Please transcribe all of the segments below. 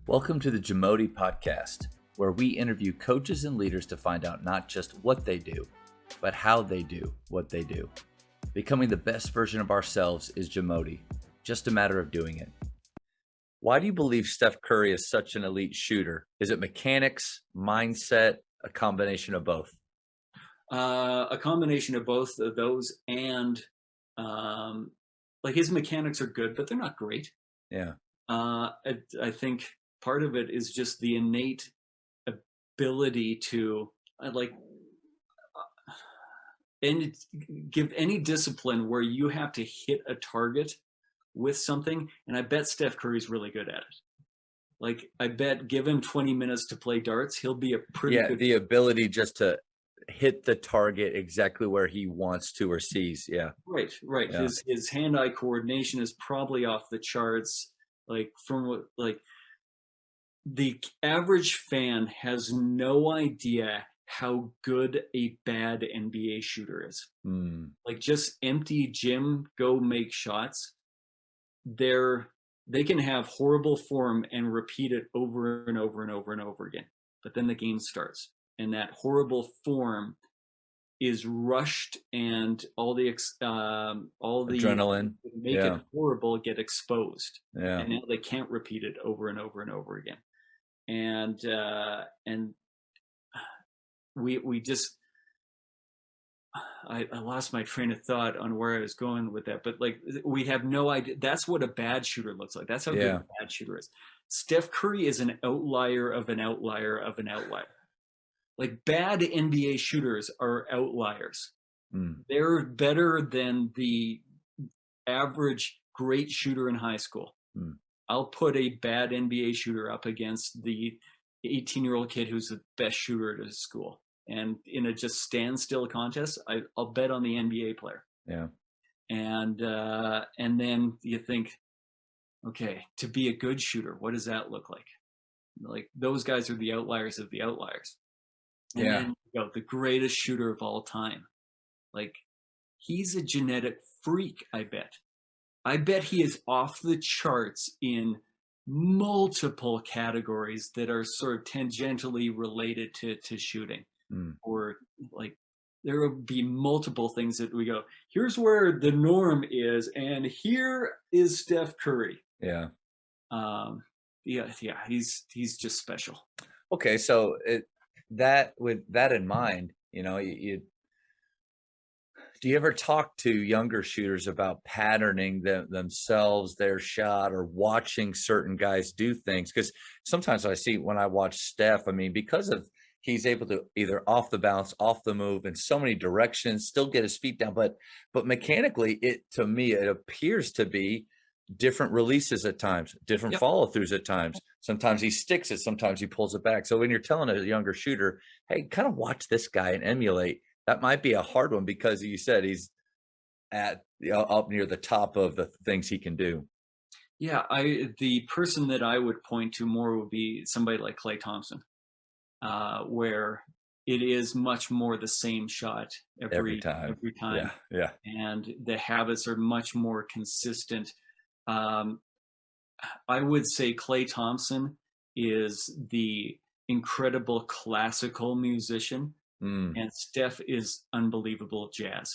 Welcome to the Jamodi podcast, where we interview coaches and leaders to find out not just what they do, but how they do what they do. Becoming the best version of ourselves is Jamodi, just a matter of doing it. Why do you believe Steph Curry is such an elite shooter? Is it mechanics, mindset, a combination of both? A combination of both of those, and like his mechanics are good, but they're not great. Yeah. I think part of it is just the innate ability to and give any discipline where you have to hit a target with something. And I bet Steph Curry's really good at it. Like, I bet give him 20 minutes to play darts, he'll be a pretty Yeah, good. the ability just to hit the target exactly where he wants to or sees. Yeah. Right. Yeah. His hand-eye coordination is probably off the charts. The average fan has no idea how good a bad NBA shooter is. Like, just empty gym, go make shots. They can have horrible form and repeat it over and over and over and over again. But then the game starts, and that horrible form is rushed, and all the Adrenaline. make it Yeah. horrible get exposed, Yeah. and now they can't repeat it over and over and over again. And we just I lost my train of thought on where I was going with that, but like, we have no idea. That's what a bad shooter looks like. That's how good Yeah. a bad shooter is. Steph Curry is an outlier of an outlier of an outlier. Like, bad NBA shooters are outliers. They're better than the average great shooter in high school. I'll put a bad NBA shooter up against the 18-year-old kid who's the best shooter at his school. And in a just standstill contest, I'll bet on the NBA player. Yeah. And then you think, okay, to be a good shooter, what does that look like? Like, those guys are the outliers of the outliers. And Yeah. then you go, the greatest shooter of all time. Like, he's a genetic freak, I bet. I bet he is off the charts in multiple categories that are sort of tangentially related to shooting. Or, like, there will be multiple things that we go, here's where the norm is, and here is Steph Curry. Yeah. He's just special. Okay, so with that in mind, do you ever talk to younger shooters about patterning themselves, their shot, or watching certain guys do things? Because sometimes when I watch Steph, I mean, because of he's able to either off the bounce, off the move in so many directions, still get his feet down, but mechanically, to me, it appears to be different releases at times, different Yep. follow-throughs at times. Sometimes he sticks it, sometimes he pulls it back. So when you're telling a younger shooter, hey, kind of watch this guy and emulate, that might be a hard one because you said he's at up near the top of the things he can do. Yeah, the person that I would point to more would be somebody like Klay Thompson, where it is much more the same shot Every time. Yeah. and the habits are much more consistent. I would say Klay Thompson is the incredible classical musician, and Steph is unbelievable jazz.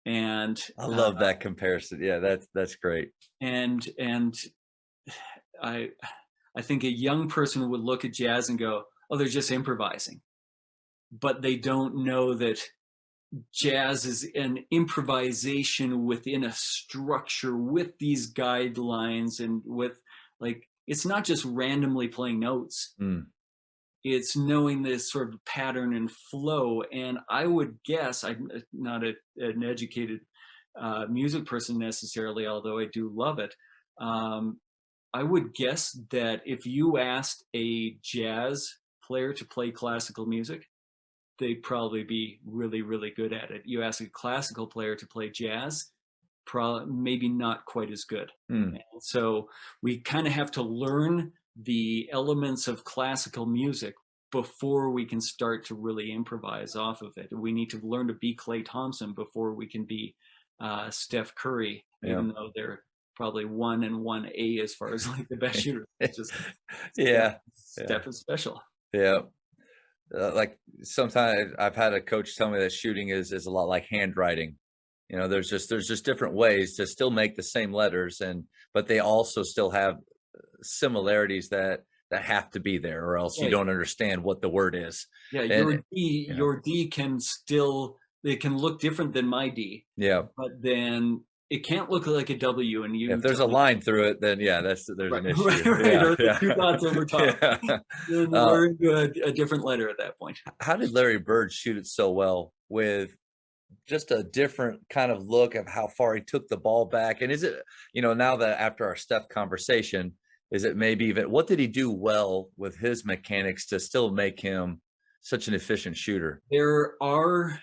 And I love that comparison. Yeah, that's great. and I think a young person would look at jazz and go, oh, they're just improvising. But they don't know that jazz is an improvisation within a structure with these guidelines, and with, like, it's not just randomly playing notes. It's knowing this sort of pattern and flow. And I would guess, I'm not an educated music person necessarily, although I do love it. I would guess that if you asked a jazz player to play classical music, they'd probably be really, really good at it. You ask a classical player to play jazz, maybe not quite as good. So we kind of have to learn the elements of classical music before we can start to really improvise off of it. We need to learn to be Klay Thompson before we can be Steph Curry, even though they're probably 1 and 1A as far as like the best shooters. It's just Steph, Yeah, yeah, Steph is special. yeah. Like sometimes I've had a coach tell me that shooting is a lot like handwriting. You know, there's just different ways to still make the same letters, and but they also still have similarities that have to be there, or else you Right. don't understand what the word is. Yeah, And you know, your D can still, it can look different than my D, yeah. but then it can't look like a W, and If you there's tell a me, line through it, then yeah, there's right, an right, issue. right, Yeah, or the two yeah, dots over top, yeah. then Uh, we're into a different letter at that point. how did Larry Bird shoot it so well with just a different kind of look of how far he took the ball back? And is it, now that after our Steph conversation, is it maybe even what did he do well with his mechanics to still make him such an efficient shooter? There are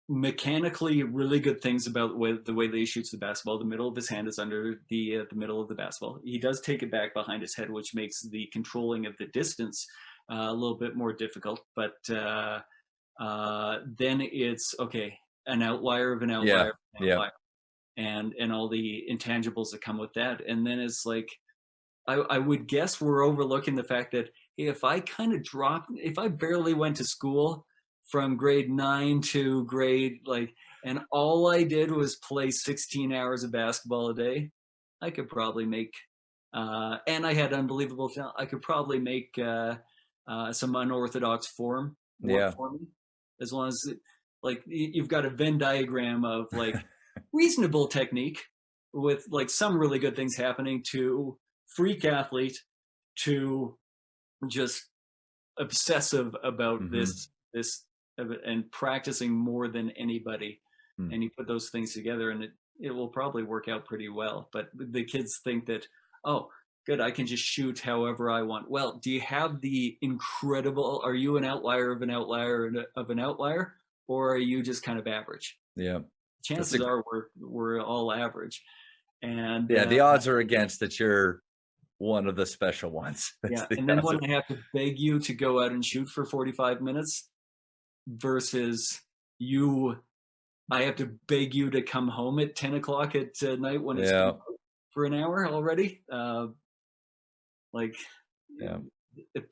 mechanically really good things about the way that he shoots the basketball. The middle of his hand is under the middle of the basketball. He does take it back behind his head, which makes the controlling of the distance a little bit more difficult. But then it's okay, an outlier of an outlier, Yeah, of an yeah, outlier, and all the intangibles that come with that. And then it's like I would guess we're overlooking the fact that hey, if I kind of dropped, if I barely went to school from grade 9 to grade like, and all I did was play 16 hours of basketball a day, I could probably make, and I had unbelievable talent. I could probably make some unorthodox form work yeah. for me, as long as like you've got a Venn diagram of like reasonable technique with like some really good things happening to freak athlete to just obsessive about Hmm. this and practicing more than anybody, Hmm. and you put those things together and it will probably work out pretty well. But the kids think that, oh good, I can just shoot however I want. Well, do you have the incredible, are you an outlier of an outlier of an outlier, or are you just kind of average? Yeah, that's Chances a are we're all average. And yeah. The odds are against that you're one of the special ones. That's yeah, the and then odds when are. I have to beg you to go out and shoot for 45 minutes versus you, I have to beg you to come home at 10 o'clock at night when it's been Yeah, out for an hour already. Like yeah.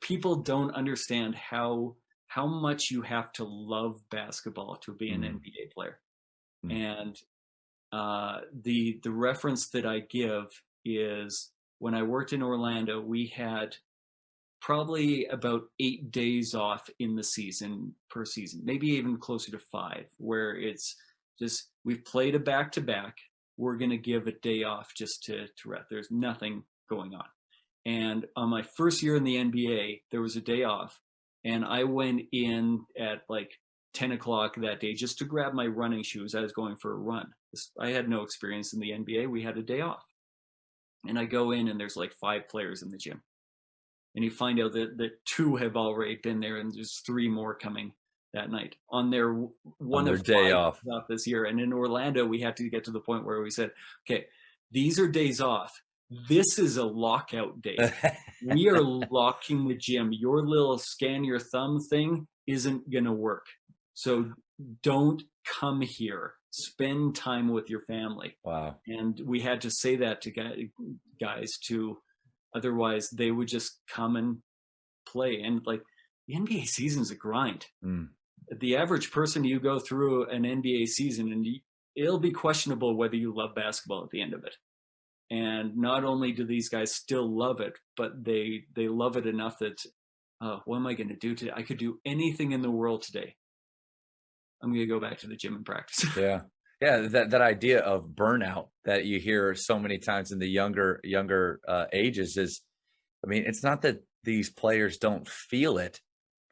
people don't understand how much you have to love basketball to be an Mm, NBA player. mm. And the reference that I give is when I worked in Orlando, we had probably about 8 days off in the season per season, maybe even closer to five, where it's just we've played a back to back. We're going to give a day off just to rest. There's nothing going on. And on my first year in the NBA, there was a day off, and I went in at like 10 o'clock that day just to grab my running shoes. I was going for a run. I had no experience in the NBA. We had a day off, and I go in, and there's like five players in the gym, and you find out that two have already been there and there's three more coming that night on their On one their of day five off. days off this year. And in Orlando we had to get to the point where we said, okay, these are days off, this is a lockout day, we are locking the gym, your little scan your thumb thing isn't going to work, so don't come here, spend time with your family. Wow. And we had to say that to guys to, otherwise they would just come and play. And like the NBA season is a grind. Mm. The average person, you go through an NBA season and it'll be questionable whether you love basketball at the end of it. And not only do these guys still love it, but they love it enough that what am I going to do today? I could do anything in the world today. I'm going to go back to the gym and practice. Yeah. Yeah, that idea of burnout that you hear so many times in the younger ages is, I mean, it's not that these players don't feel it,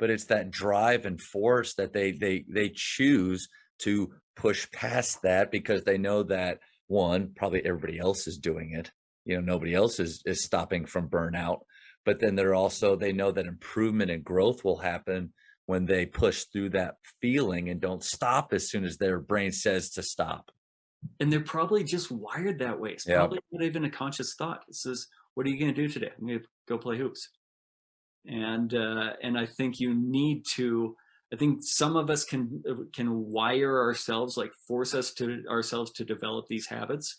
but it's that drive and force that they choose to push past that because they know that one, probably everybody else is doing it. Nobody else is stopping from burnout. But then they know that improvement and growth will happen when they push through that feeling and don't stop as soon as their brain says to stop. And they're probably just wired that way. It's Yeah. probably not even a conscious thought. It says, what are you going to do today? I'm going to go play hoops. And I think you need to, I think some of us can wire ourselves, like force us to ourselves to develop these habits.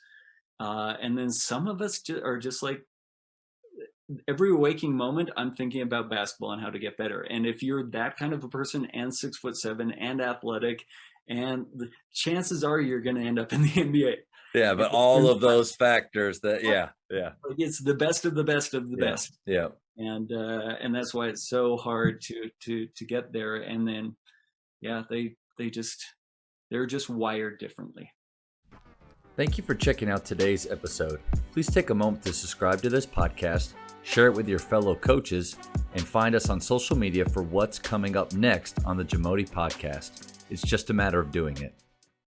And then some of us are just like, every waking moment, I'm thinking about basketball and how to get better. And if you're that kind of a person and 6'7" and athletic, and the chances are you're going to end up in the NBA. Yeah, but all of those factors that, yeah, yeah, Like, it's the best of the best of the yeah, best, yeah. and that's why it's so hard to get there. And then, yeah, they're just wired differently. Thank you for checking out today's episode. Please take a moment to subscribe to this podcast, share it with your fellow coaches, and find us on social media for what's coming up next on the Jamodi podcast. It's just a matter of doing it.